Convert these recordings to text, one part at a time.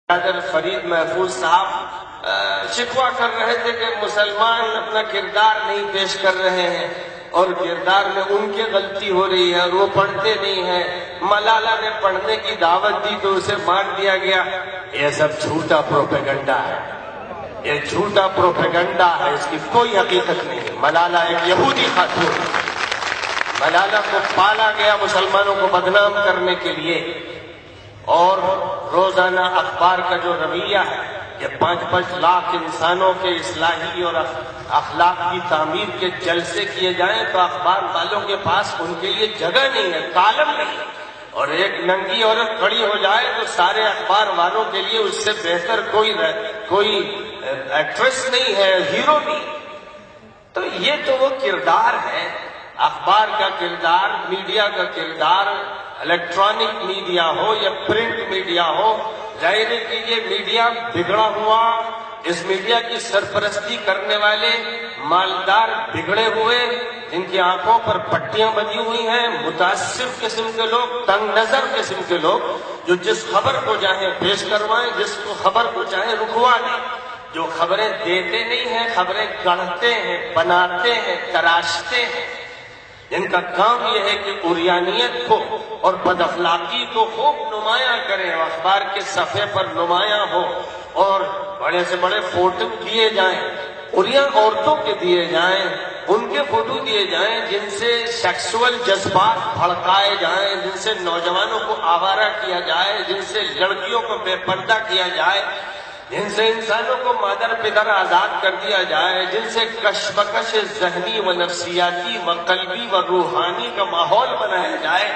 برادر فرید محفوظ صاحب شکوہ کر رہے تھے کہ مسلمان اپنا کردار نہیں پیش کر رہے ہیں اور کردار میں ان کی غلطی ہو رہی ہے اور وہ پڑھتے نہیں ہیں. ملالہ نے پڑھنے کی دعوت دی تو اسے مار دیا گیا. یہ سب جھوٹا پروپیگنڈا ہے، یہ جھوٹا پروپیگنڈا ہے، اس کی کوئی حقیقت نہیں ہے. ملالہ ایک یہودی خاتون، ملالہ کو پالا گیا مسلمانوں کو بدنام کرنے کے لیے. اور روزانہ اخبار کا جو رویہ ہے کہ 5-5 لاکھ انسانوں کے اصلاحی اور اخلاق کی تعمیر کے جلسے کیے جائیں تو اخبار والوں کے پاس ان کے لیے جگہ نہیں ہے، کالم نہیں. اور ایک ننگی عورت کھڑی ہو جائے تو سارے اخبار والوں کے لیے اس سے بہتر کوئی ایکٹریس نہیں ہے، ہیرو نہیں. تو یہ تو وہ کردار ہے، اخبار کا کردار، میڈیا کا کردار، الیکٹرانک میڈیا ہو یا پرنٹ میڈیا ہو. ظاہر ہے کہ یہ میڈیا بگڑا ہوا، اس میڈیا کی سرپرستی کرنے والے مالدار بگڑے ہوئے، جن کی آنکھوں پر پٹیاں بندھی ہوئی ہیں، متعصب قسم کے لوگ، تنگ نظر قسم کے لوگ، جو جس خبر کو چاہیں پیش کروائیں، جس کو خبر کو چاہیں رکوا دیں. جو خبریں دیتے نہیں ہیں، خبریں گڑھتے ہیں، بناتے ہیں، تراشتے ہیں. جن کا کام یہ ہے کہ عریانیت کو اور بد اخلاقی کو خوب نمایاں کریں، اخبار کے صفحے پر نمایاں ہو اور بڑے سے بڑے فوٹو دیے جائیں، عریاں عورتوں کے دیے جائیں، ان کے فوٹو دیے جائیں جن سے سیکسول جذبات بھڑکائے جائیں، جن سے نوجوانوں کو آوارہ کیا جائے، جن سے لڑکیوں کو بے پردہ کیا جائے، جن سے انسانوں کو مادر پدر آزاد کر دیا جائے، جن سے کشمکش ذہنی و نفسیاتی و قلبی و روحانی کا ماحول بنایا جائے.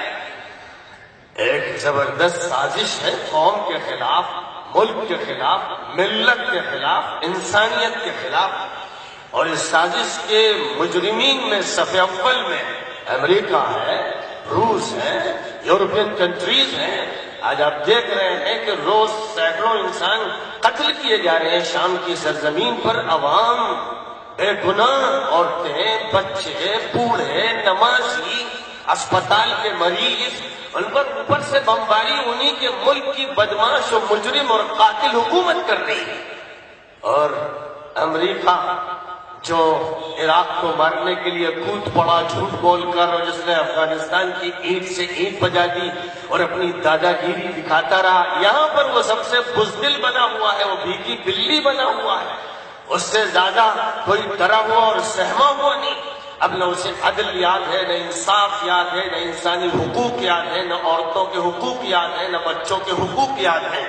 ایک زبردست سازش ہے قوم کے خلاف، ملک کے خلاف، ملت کے خلاف، انسانیت کے خلاف. اور اس سازش کے مجرمین میں صف اول میں امریکہ ہے، روس ہے، یورپین کنٹریز ہیں. آج آپ دیکھ رہے ہیں کہ روز سینکڑوں انسان قتل کیے جا رہے ہیں شام کی سرزمین پر. عوام، بے گناہ عورتیں، بچے، بوڑھے، نمازی، اسپتال کے مریض، ان پر اوپر سے بمباری انہی کے ملک کی بدماش و مجرم اور قاتل حکومت کر رہی ہے. اور امریکہ جو عراق کو مارنے کے لیے کود پڑا جھوٹ بول کر، اور جس نے افغانستان کی اینٹ سے اینٹ بجا دی اور اپنی دادا گیری دکھاتا رہا، یہاں پر وہ سب سے بزدل بنا ہوا ہے، وہ بھیگی بلی بنا ہوا ہے. اس سے زیادہ کوئی ڈرا ہوا اور سہما ہوا نہیں. اب نہ اسے عدل یاد ہے، نہ انصاف یاد ہے، نہ انسانی حقوق یاد ہے، نہ عورتوں کے حقوق یاد ہے، نہ بچوں کے حقوق یاد ہے.